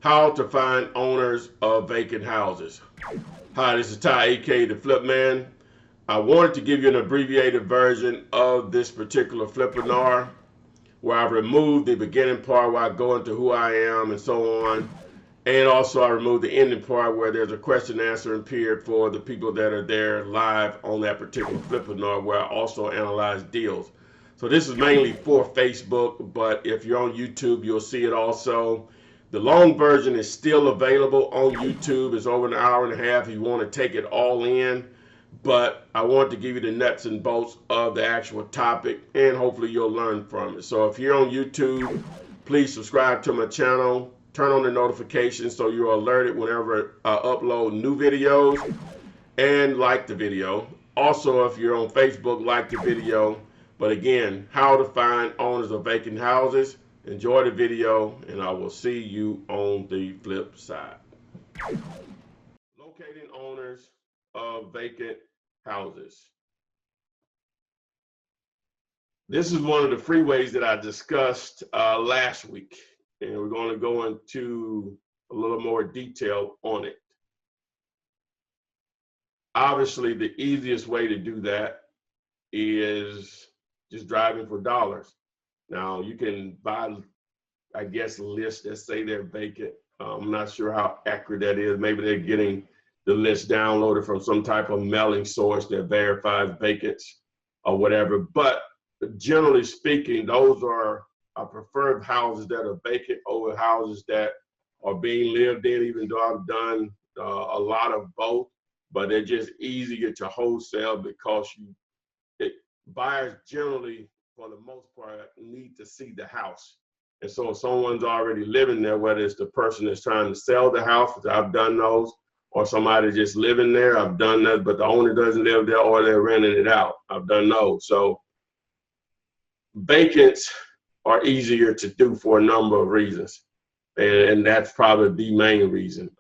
How to find owners of vacant houses. Hi, this is Ty, aka the Flip Man. I wanted to give you an abbreviated version of this particular Flippinar where I removed the beginning part where I go into who I am and so on. And also I removed the ending part where there's a question and answering period for the people that are there live on that particular Flippinar where I also analyze deals. So this is mainly for Facebook, but if you're on YouTube, you'll see it also. The long version is still available on YouTube. It's over an hour and a half if you want to take it all in. But I want to give you the nuts and bolts of the actual topic, and hopefully you'll learn from it. So if you're on YouTube, please subscribe to my channel. Turn on the notifications so you're alerted whenever I upload new videos, and like the video. Also, if you're on Facebook, like the video. But again, how to find owners of vacant houses. Enjoy the video, and I will see you on the flip side. Locating owners of vacant houses. This is one of the freeways that I discussed last week, and we're going to go into a little more detail on it. Obviously, the easiest way to do that is just driving for dollars. Now, you can buy, I guess, lists that say they're vacant. I'm not sure how accurate that is. Maybe they're getting the list downloaded from some type of mailing source that verifies vacants or whatever. But generally speaking, those are I prefer houses that are vacant over houses that are being lived in, even though I've done a lot of both. But they're just easier to wholesale because buyers generally, for the most part, need to see the house. And so if someone's already living there, whether it's the person that's trying to sell the house, which I've done those, or somebody just living there, I've done that, but the owner doesn't live there or they're renting it out. I've done those. So vacants are easier to do for a number of reasons. And that's probably the main reason.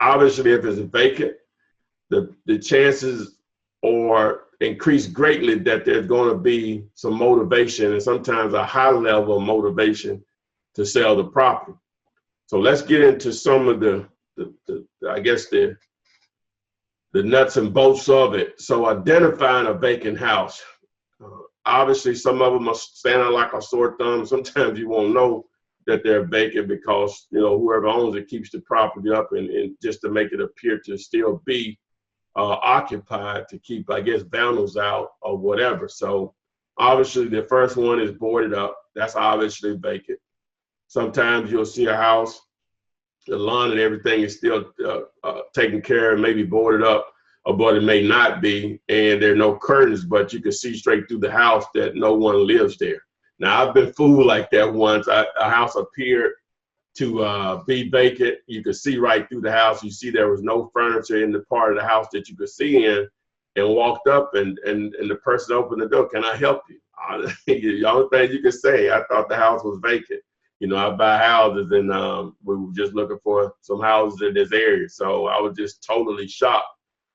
Obviously, if it's vacant, the chances are increased greatly that there's going to be some motivation and sometimes a high level of motivation to sell the property. So let's get into some of the I guess the nuts and bolts of it. So identifying a vacant house. Obviously, some of them are standing out like a sore thumb. Sometimes you won't know that they're vacant because, you know, whoever owns it keeps the property up and just to make it appear to still be occupied to keep, I guess, vandals out or whatever. So obviously the first one is boarded up. That's obviously vacant. Sometimes you'll see a house, the lawn and everything is still taken care of, maybe boarded up, but it may not be, and there are no curtains, but you can see straight through the house that no one lives there. Now, I've been fooled like that once. A house appeared to be vacant. You could see right through the house. You see there was no furniture in the part of the house that you could see in, and walked up and the person opened the door. Can I help you? The only thing you could say, I thought the house was vacant. You know, I buy houses, and we were just looking for some houses in this area. So I was just totally shocked.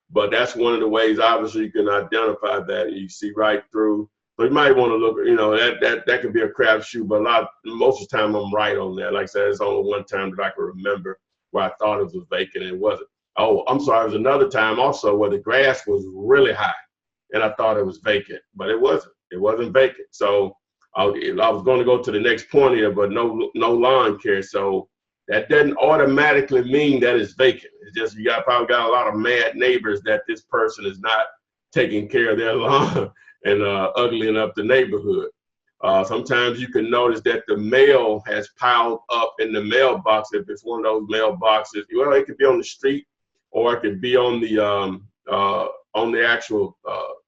But that's one of the ways, obviously, you can identify that. You see right through. So you might want to look, you know, that could be a crapshoot, but most of the time I'm right on that. Like I said, it's only one time that I can remember where I thought it was vacant and it wasn't. Oh, I'm sorry, it was another time also where the grass was really high and I thought it was vacant, but it wasn't. It wasn't vacant. So I was going to go to the next point here, but no lawn care. So that doesn't automatically mean that it's vacant. It's just you probably got a lot of mad neighbors that this person is not taking care of their lawn and uglying up the neighborhood. Sometimes you can notice that the mail has piled up in the mailbox. If it's one of those mailboxes, well, it could be on the street or it could be on the actual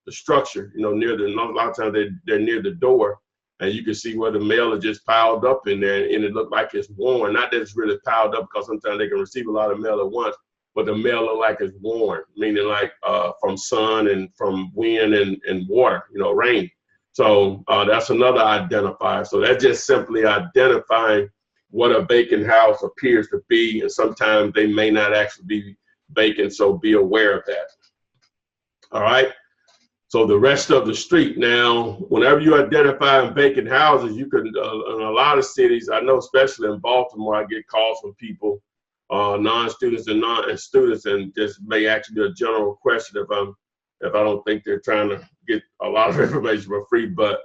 the structure. You know, a lot of times they're near the door, and you can see where the mail is just piled up in there, and it looked like it's worn. Not that it's really piled up, because sometimes they can receive a lot of mail at once, but the mail look like it's worn, meaning like from sun and from wind and water, you know, rain. So that's another identifier. So that's just simply identifying what a vacant house appears to be, and sometimes they may not actually be vacant, so be aware of that. All right. So the rest of the street. Now, whenever you identify vacant houses, you can, in a lot of cities, I know especially in Baltimore, I get calls from people, non-students and non-students, and just may actually be a general question if I don't think they're trying to get a lot of information for free, but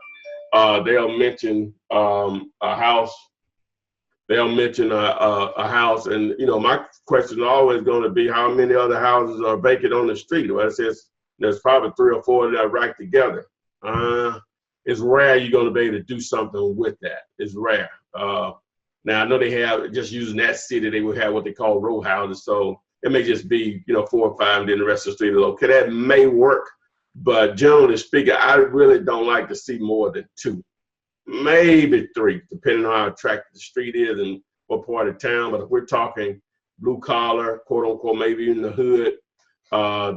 they'll mention a house. They'll mention a house, and my question is always going to be, how many other houses are vacant on the street? Well, it says there's probably 3 or 4 that are right together. It's rare you're going to be able to do something with that. It's rare. Now I know they have, just using that city, they would have what they call row houses. So it may just be 4 or 5, and then the rest of the street is okay. That may work, but generally speaking, I really don't like to see more than 2. Maybe 3, depending on how attractive the street is and what part of town. But if we're talking blue collar, quote unquote, maybe in the hood,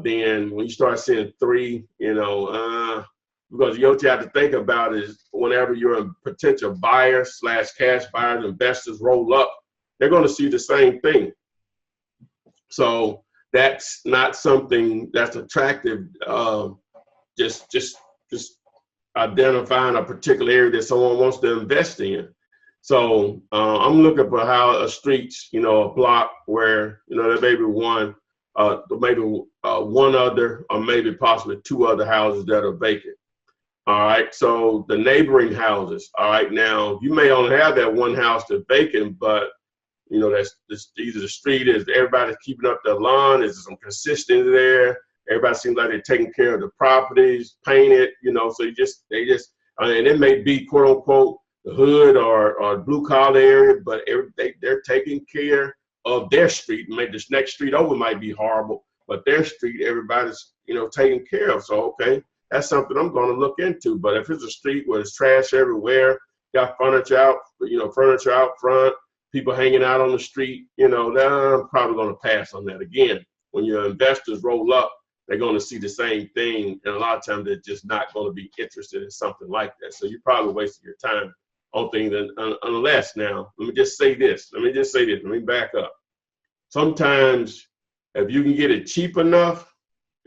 then when you start seeing 3, because what you have to think about is whenever you're a potential buyer / cash buyers, investors roll up, they're going to see the same thing. So that's not something that's attractive. Just identifying a particular area that someone wants to invest in. So I'm looking for how a streets, a block where, there may be one, one other, or maybe possibly 2 other houses that are vacant. All right, so the neighboring houses. All right, now you may only have that one house that's vacant, but that's either the street is everybody's keeping up their lawn. Is some consistency there? Everybody seems like they're taking care of the properties, painted, so they just, and it may be quote unquote the hood or blue collar area, but they're taking care of their street. Maybe this next street over might be horrible, but their street, everybody's, taken care of. So, okay, that's something I'm going to look into. But if it's a street where there's trash everywhere, got furniture out front, people hanging out on the street, then I'm probably going to pass on that. Again, when your investors roll up, they're going to see the same thing, and a lot of times they're just not going to be interested in something like that. So you're probably wasting your time on things unless, now, let me just say this. Let me back up. Sometimes if you can get it cheap enough,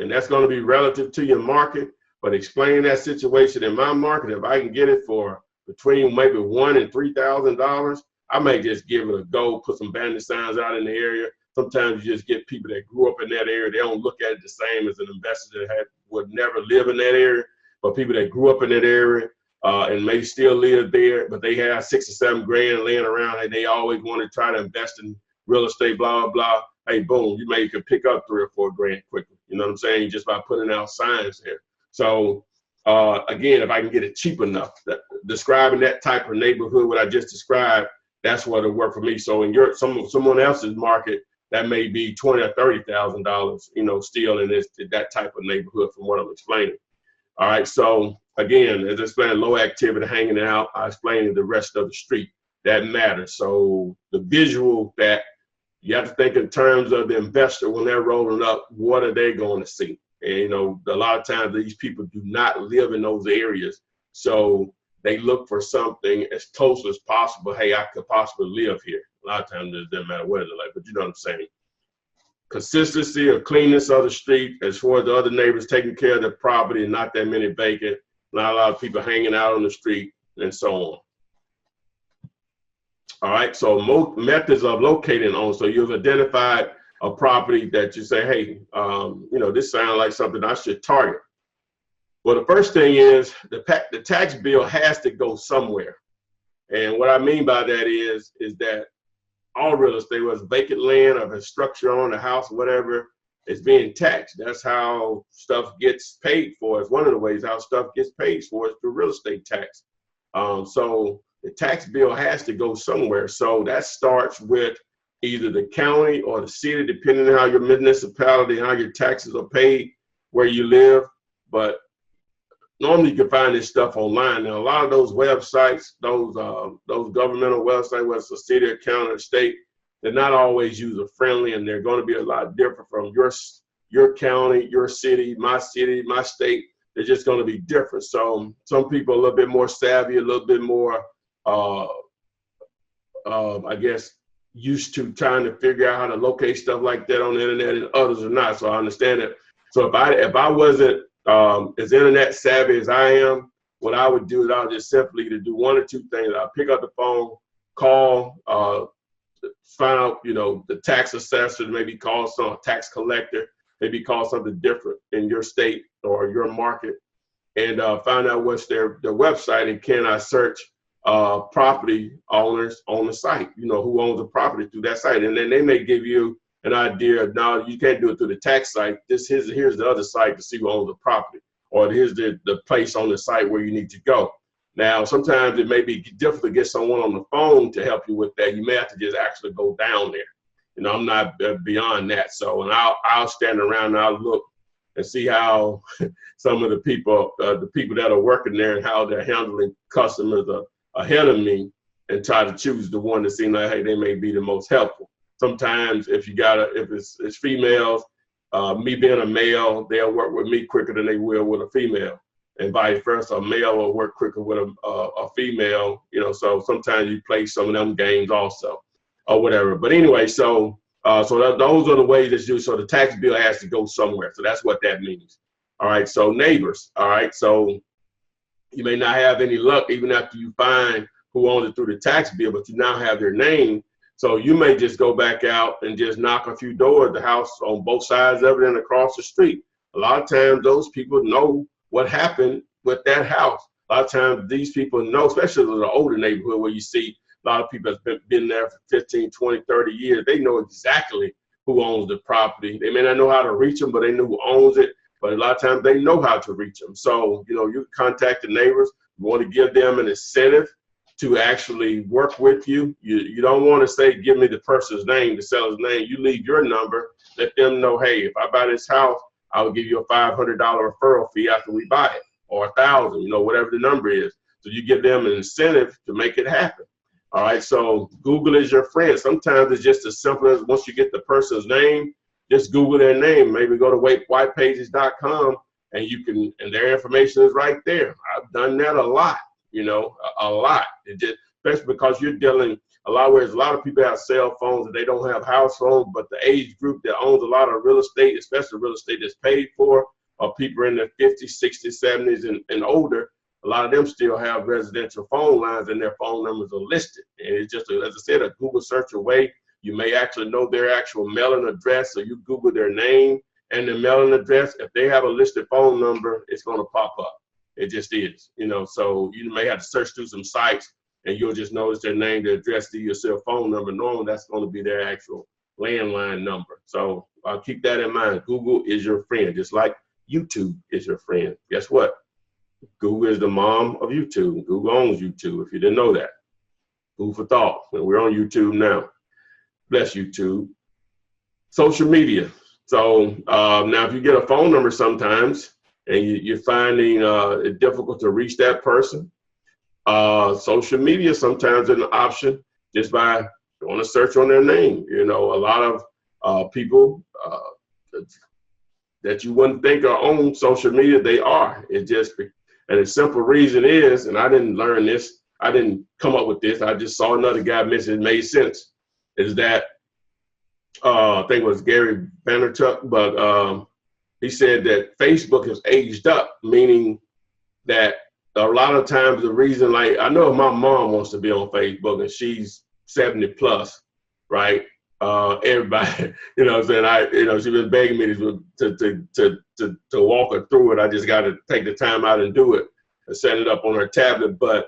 and that's going to be relative to your market, but explain that situation in my market, if I can get it for between maybe $1,000 and $3,000, I may just give it a go, put some bandit signs out in the area. Sometimes you just get people that grew up in that area. They don't look at it the same as an investor that would never live in that area. But people that grew up in that area and may still live there, but they have 6 or 7 grand laying around, and they always want to try to invest in real estate, blah, blah, blah. Hey, boom, you could pick up 3 or 4 grand quickly. You know what I'm saying? Just by putting out signs there. So again, if I can get it cheap enough, describing that type of neighborhood, what I just described, that's what will work for me. So in someone else's market, that may be $20,000 or $30,000, still in that type of neighborhood from what I'm explaining. All right, so again, as I explained, low activity, hanging out, I explained the rest of the street. That matters. So the visual, that you have to think in terms of the investor when they're rolling up, what are they going to see? And a lot of times these people do not live in those areas, so they look for something as close as possible. Hey, I could possibly live here. A lot of times it doesn't matter what it's like, but you know what I'm saying. Consistency or cleanness of the street, as far as the other neighbors taking care of their property, and not that many vacant, not a lot of people hanging out on the street, and so on. All right, so methods of locating on. So you've identified a property that you say, hey, this sounds like something I should target. Well, the first thing is the tax bill has to go somewhere. And what I mean by that is that all real estate, whether it's vacant land or a structure on the house, whatever, is being taxed. That's how stuff gets paid for. It's one of the ways how stuff gets paid for is through real estate tax. So the tax bill has to go somewhere. So that starts with either the county or the city, depending on how your municipality, how your taxes are paid, where you live. But normally you can find this stuff online. Now, a lot of those websites, those governmental websites, whether it's a city or county or state, they're not always user friendly, and they're going to be a lot different from your county, your city, my state. They're just going to be different. So some people are a little bit more savvy, a little bit more, I guess, used to trying to figure out how to locate stuff like that on the internet, and others are not. So I understand it. So if I wasn't as internet savvy as I am, what I would do is I would just simply to do one or two things. I'll pick up the phone, call, find out, the tax assessor, maybe call some tax collector, maybe call something different in your state or your market, and find out what's their website, and can I search property owners on the site, who owns the property through that site. And then they may give you an idea of, now you can't do it through the tax site. Here's the other site to see who owns the property, or here's the place on the site where you need to go. Now, sometimes it may be difficult to get someone on the phone to help you with that. You may have to just actually go down there. I'm not beyond that. So, and I'll stand around and I'll look and see how some of the people that are working there and how they're handling customers ahead of me, and try to choose the one that seems like, hey, they may be the most helpful. Sometimes if it's females, me being a male, they'll work with me quicker than they will with a female, and vice versa. A male will work quicker with a female, so sometimes you play some of them games also, or whatever. But anyway, so those are the ways that you do. So the tax bill has to go somewhere. So that's what that means. All right. So neighbors. All right. So you may not have any luck even after you find who owns it through the tax bill, but you now have their name. So you may just go back out and just knock a few doors, the house on both sides of it and across the street. A lot of times those people know what happened with that house. A lot of times these people know, especially in the older neighborhood where you see a lot of people have been there for 15, 20, 30 years. They know exactly who owns the property. They may not know how to reach them, but they know who owns it. But a lot of times they know how to reach them. So, you contact the neighbors. You want to give them an incentive to actually work with you. You don't want to say, give me the person's name, the seller's name. You leave your number. Let them know, hey, if I buy this house, I will give you a $500 referral fee after we buy it, or $1,000, whatever the number is. So you give them an incentive to make it happen. All right, so Google is your friend. Sometimes it's just as simple as, once you get the person's name, just Google their name. Maybe go to whitepages.com and their information is right there. I've done that a lot, a lot. Especially because you're dealing a lot where a lot of people have cell phones and they don't have house phones, but the age group that owns a lot of real estate, especially real estate that's paid for, are people in their 50s, 60s, 70s and older. A lot of them still have residential phone lines and their phone numbers are listed. And it's just, as I said, a Google search away. You may actually know their actual mailing address, so you Google their name and their mailing address. If they have a listed phone number, it's going to pop up. It just is, so you may have to search through some sites and you'll just notice their name, their address, your cell phone number. Normally, that's going to be their actual landline number. So keep that in mind. Google is your friend, just like YouTube is your friend. Guess what? Google is the mom of YouTube. Google owns YouTube, if you didn't know that. Food for thought. And we're on YouTube now. Bless YouTube. Social media. So now if you get a phone number sometimes and you're finding it difficult to reach that person, social media sometimes is an option just by doing a search on their name. A lot of people that you wouldn't think are on social media, they are. And the simple reason is, and I didn't learn this, I didn't come up with this, I just saw another guy mention it, made sense, is that, I think it was Gary Vaynerchuk, but he said that Facebook has aged up, meaning that a lot of times the reason, like, I know my mom wants to be on Facebook and she's 70 plus, right? Everybody, what I'm saying, she been begging me to walk her through it. I just got to take the time out and do it and set it up on her tablet. But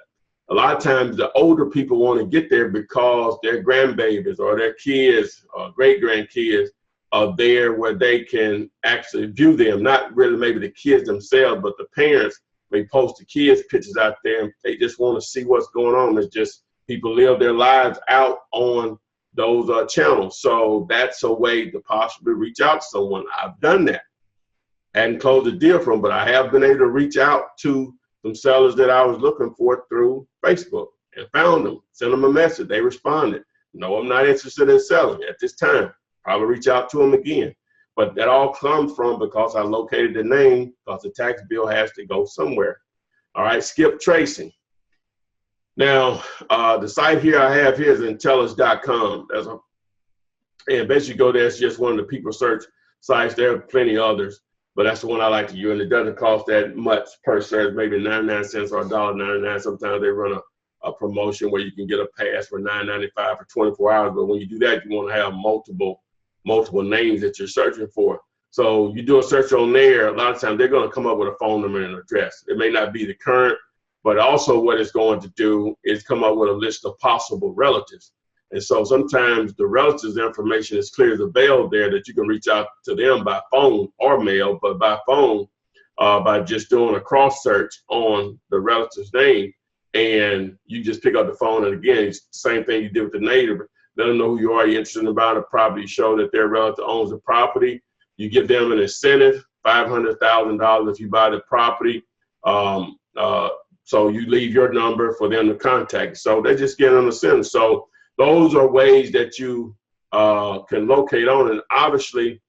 a lot of times the older people want to get there because their grandbabies or their kids or great grandkids are there where they can actually view them. Not really maybe the kids themselves, but the parents may post the kids' pictures out there and they just want to see what's going on. It's just people live their lives out on those channels. So that's a way to possibly reach out to someone. I've done that. Hadn't closed a deal from, but I have been able to reach out to some sellers that I was looking for through Facebook and found them, sent them a message. They responded. No, I'm not interested in selling at this time. Probably reach out to them again. But that all comes from because I located the name, because the tax bill has to go somewhere. All right, skip tracing. Now, the site here I have here is Intellis.com. And basically go there, it's just one of the people search sites. There are plenty others. but that's the one I like to use, and it doesn't cost that much per search, maybe 99 cents or $1.99. Sometimes they run a promotion where you can get a pass for $9.95 for 24 hours. But when you do that, you want to have multiple names that you're searching for. So you do a search on there, a lot of times they're going to come up with a phone number and an address. It may not be the current, but also what it's going to do is come up with a list of possible relatives. And so sometimes the relatives' information is clear as a bell there, that you can reach out to them by phone or mail, but by phone, by just doing a cross search on the relative's name. And you just pick up the phone, and again, it's the same thing you did with the neighbor. Let them know who you are, you're interested in about a property, show that their relative owns the property. You give them an incentive, $500,000 if you buy the property. So you leave your number for them to contact. So they just get an incentive. So those are ways that you can locate on. And obviously,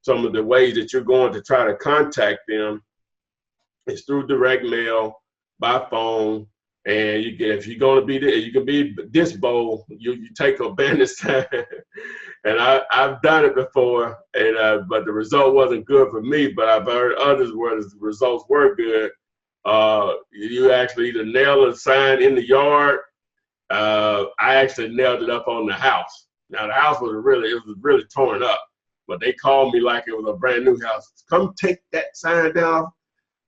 some of the ways that you're going to try to contact them is through direct mail, by phone. And you can, if you're going to be there, you can be this bold. You take a bandit time, and I've done it before, and but the result wasn't good for me. But I've heard others where the results were good. You actually either nail a sign in the yard. I actually nailed it up on the house. Now the house was really torn up, but they called me like it was a brand new house. Come take that sign down.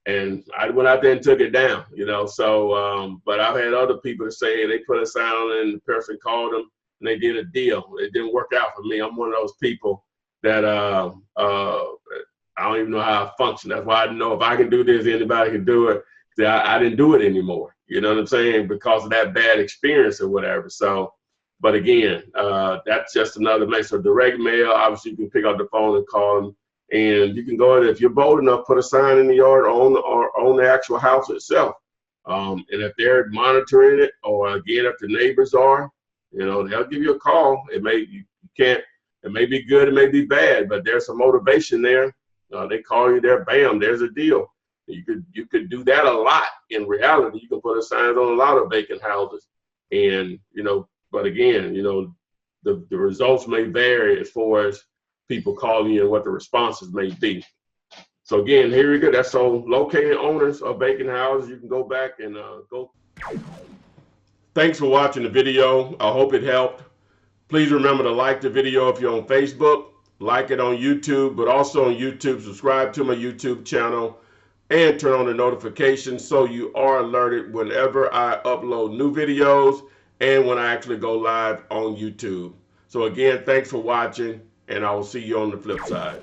And I went out there and took it down, you know. So, but I've had other people say they put a sign on it and the person called them and they did a deal. It didn't work out for me. I'm one of those people that I don't even know how I function. That's why I know if I can do this, anybody can do it. I didn't do it anymore. You know what I'm saying? Because of that bad experience or whatever. So, but again, that's just another method. So direct mail, obviously you can pick up the phone and call them. And you can go in, if you're bold enough, put a sign in the yard or on the actual house itself. And if they're monitoring it, or again, if the neighbors are, you know, they'll give you a call. It may be good, it may be bad, but there's some motivation there. They call you there, bam, there's a deal. You could do that a lot. In reality, you can put a sign on a lot of vacant houses, and you know, but again, you know, the results may vary as far as people calling you and what the responses may be. So again, here we go. That's on locating owners of vacant houses. You can go back and go. Thanks for watching the video. I hope it helped. Please remember to like the video if you're on Facebook, like it on YouTube, but also on YouTube, subscribe to my YouTube channel and turn on the notifications so you are alerted whenever I upload new videos and when I actually go live on YouTube. So again, thanks for watching, and I will see you on the flip side.